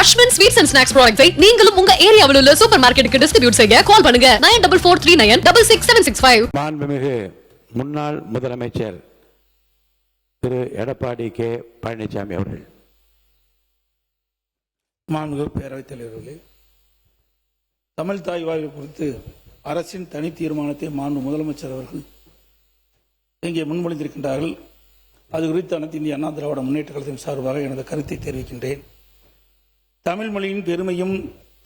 Ashwin sweets and snacks ப்ராடக்ட்ஸை நீங்களும் உங்க ஏரியாவில் உள்ள சூப்பர் மார்க்கெட்டுக்கு டிஸ்ட்ரிபியூட் செய்ய கால் பண்ணுங்க 9443966765. மாண்புமிகு முன்னாள் முதலமைச்சர் திரு எடப்பாடி கே பழனிசாமி அவர்கள். மாண்புமிகு பேரவைத் தலைவர்களே, தமிழ் தாய் வாழ்வு குறித்து அரசின் தனி தீர்மானத்தை மாண்பு முதலமைச்சர் அவர்கள் இங்கே முன்மொழிந்திருக்கின்றார்கள். அது குறித்து அனைத்து இந்திய அண்ணா திராவிட முன்னேற்ற கழகத்தின் சார்பாக எனது கருத்தை தெரிவிக்கின்றேன். தமிழ் மொழியின் பெருமையும்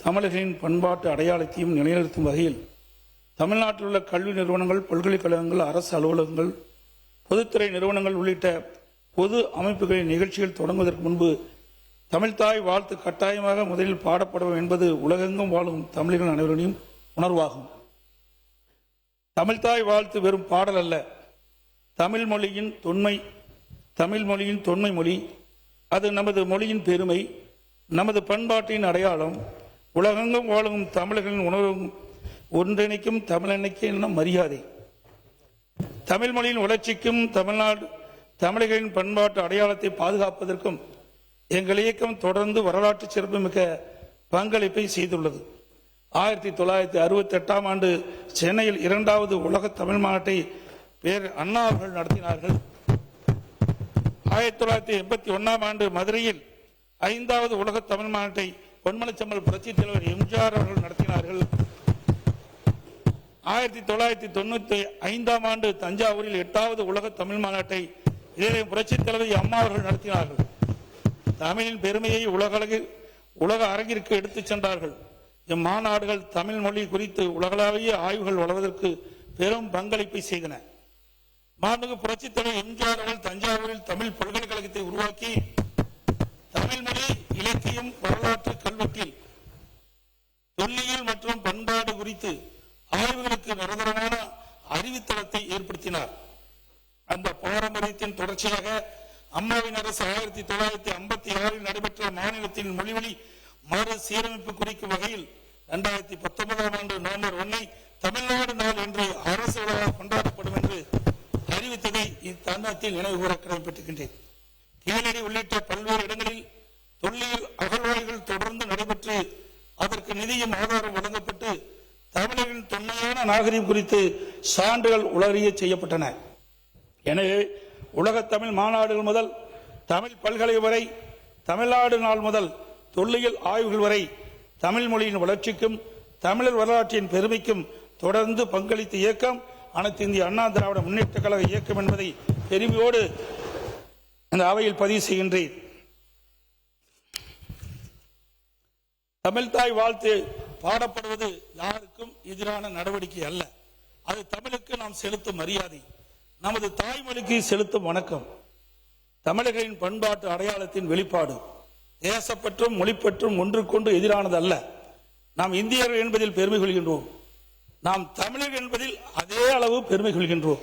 தமிழர்களின் பண்பாட்டு அடையாளத்தையும் நிலைநிறுத்தும் வகையில் தமிழ்நாட்டில் உள்ள கல்வி நிறுவனங்கள், பல்கலைக்கழகங்கள், அரசு அலுவலகங்கள், பொதுத்துறை நிறுவனங்கள் உள்ளிட்ட பொது அமைப்புகளின் நிகழ்ச்சிகள் தொடங்குவதற்கு முன்பு தமிழ்தாய் வாழ்த்து கட்டாயமாக முதலில் பாடப்படும் என்பது உலகெங்கும் வாழும் தமிழர்கள் அனைவரையும் உணர்வாகும். தமிழ்தாய் வாழ்த்து வெறும் பாடல் அல்ல, தமிழ் மொழியின் தொன்மை மொழி. அது நமது மொழியின் பெருமை, நமது பண்பாட்டின் அடையாளம், உலகெங்கும் வாழும் தமிழர்களின் உணர்வும் ஒன்றிணைக்கும் தமிழனுக்கு மரியாதை. தமிழ் மொழியின் வளர்ச்சிக்கும் தமிழர்களின் பண்பாட்டு அடையாளத்தை பாதுகாப்பதற்கும் எங்கள் இயக்கம் தொடர்ந்து வரலாற்று சிறப்புமிக்க பங்களிப்பை செய்துள்ளது. 1968ஆம் ஆண்டு சென்னையில் 2வது உலக தமிழ் மாநாட்டை பேர் அண்ணா அவர்கள் நடத்தினார்கள். 1981ஆம் ஆண்டு மதுரையில் 5வது உலக தமிழ் மாநாட்டை பொன்மனச்செம்மல் புரட்சி தலைவர் எம்ஜிஆர் அவர்கள் நடத்தினார்கள். 1995ஆம் ஆண்டு தஞ்சாவூரில் 8வது உலக தமிழ் மாநாட்டை புரட்சி தலைவர் அம்மா அவர்கள் நடத்தினார்கள். தமிழின் பெருமையை உலக அரங்கிற்கு எடுத்துச் சென்றார்கள். இம்மாநாடுகள் தமிழ் மொழி குறித்து உலகளாவிய ஆய்வுகள் வளர்வதற்கு பெரும் பங்களிப்பை செய்தன. மாண்புமிகு புரட்சி தலைவர் எம்ஜிஆர் அவர்கள் தஞ்சாவூரில் தமிழ் பல்கலைக்கழகத்தை உருவாக்கி தமிழ் மொழி, இலக்கியம், வரலாற்று, கல்வெட்டில் தொல்லியல் மற்றும் பண்பாடு குறித்து ஆய்வுகளுக்கு நிரந்தரமான அறிவுத்தளத்தை ஏற்படுத்தினார். அந்த பாரம்பரியத்தின் தொடர்ச்சியாக அம்மாவின் அரசு 1956இல் நடைபெற்ற மாநிலத்தின் மொழிவழி மறு சீரமைப்பு குறிக்கும் வகையில் 2019ஆம் ஆண்டு நவம்பர் 1 தமிழ்நாடு நாள் என்று அரசு விழா கொண்டாடப்படும் என்று அறிவித்ததை இத்தருணத்தில் நினைவு கூற கடமைப்பட்டிருக்கின்றேன். கீழடி உள்ளிட்ட பல்வேறு இடங்களில் தொல்லியல் அகழ்வாய்வுகள் தொடர்ந்து நடைபெற்று அதற்கு நிதியும் ஆதாரம் வழங்கப்பட்டு தமிழரின் தொன்மையான நாகரிகம் குறித்து சான்றுகள் உலகறிய செய்யப்பட்டன. எனவே உலக தமிழ் மாநாடுகள் முதல் தமிழ் பல்கலை வரை, தமிழ்நாடு நாள் முதல் தொல்லியல் ஆய்வுகள் வரை தமிழ் மொழியின் வளர்ச்சிக்கும் தமிழர் வரலாற்றின் பெருமைக்கும் தொடர்ந்து பங்களித்த இயக்கம் அனைத்து இந்திய அண்ணா திராவிட முன்னேற்ற கழக இயக்கம் என்பதை பெருமையோடு இந்த அவையில் பதிவு செய்கின்றேன். தமிழ்தாய் வாழ்த்து பாடப்படுவது யாருக்கும் எதிரான நடவடிக்கை அல்ல. அது தமிழுக்கு நாம் செலுத்தும் மரியாதை, நமது தாய்மொழிக்கு செலுத்தும் வணக்கம், தமிழர்களின் பண்பாட்டு அடையாளத்தின் வெளிப்பாடு. தேசப்பற்றும் மொழிப்பற்றும் ஒன்றுக்கொண்டு எதிரானது அல்ல. நாம் இந்தியர்கள் என்பதில் பெருமை கொள்கின்றோம். நாம் தமிழர் என்பதில் அதே அளவு பெருமை கொள்கின்றோம்.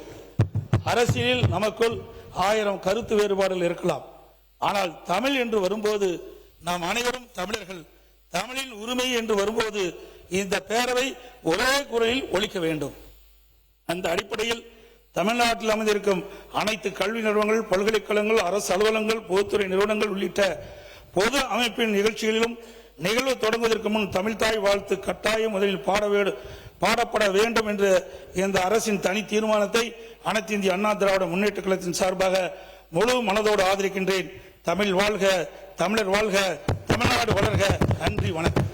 அரசியலில் நமக்குள் 1000 கருத்து வேறுபாடுகள் இருக்கலாம். ஆனால் தமிழ் என்று வரும்போது நாம் அனைவரும் தமிழர்கள். தமிழின் உரிமை என்று வரும்போது இந்த பேரவை ஒரே குரலில் ஒலிக்க வேண்டும். அந்த அடிப்படையில் தமிழ்நாட்டில் அமைந்திருக்கும் அனைத்து கல்வி நிறுவனங்கள், பல்கலைக்கழகங்கள், அரசு அலுவலகங்கள், பொதுத்துறை நிறுவனங்கள் உள்ளிட்ட பொது அமைப்பின் நிகழ்ச்சிகளிலும் நிகழ்வு தொடங்குவதற்கு முன் தமிழ்தாய் வாழ்த்து கட்டாயம் முதலில் பாடப்பட வேண்டும் என்ற இந்த அரசின் தனி தீர்மானத்தை அனைத்து இந்திய அண்ணா திராவிட முன்னேற்ற கழகத்தின் சார்பாக முழு மனதோடு ஆதரிக்கின்றேன். தமிழ் வாழ்க, தமிழர் வாழ்க, தமிழ்நாடு வளர்க. நன்றி, வணக்கம்.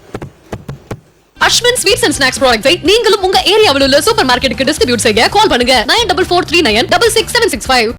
அஸ்வின் ஸ்வீட்ஸ் அண்ட் ஸ்நாக்ஸ் ப்ராடக்ட்ஸை நீங்களும் உங்க ஏரியாவில் உள்ள சூப்பர் மார்க்கெட்டுக்கு டிஸ்ட்ரிபியூட் செய்ய கால் பண்ணுங்க 9443966765.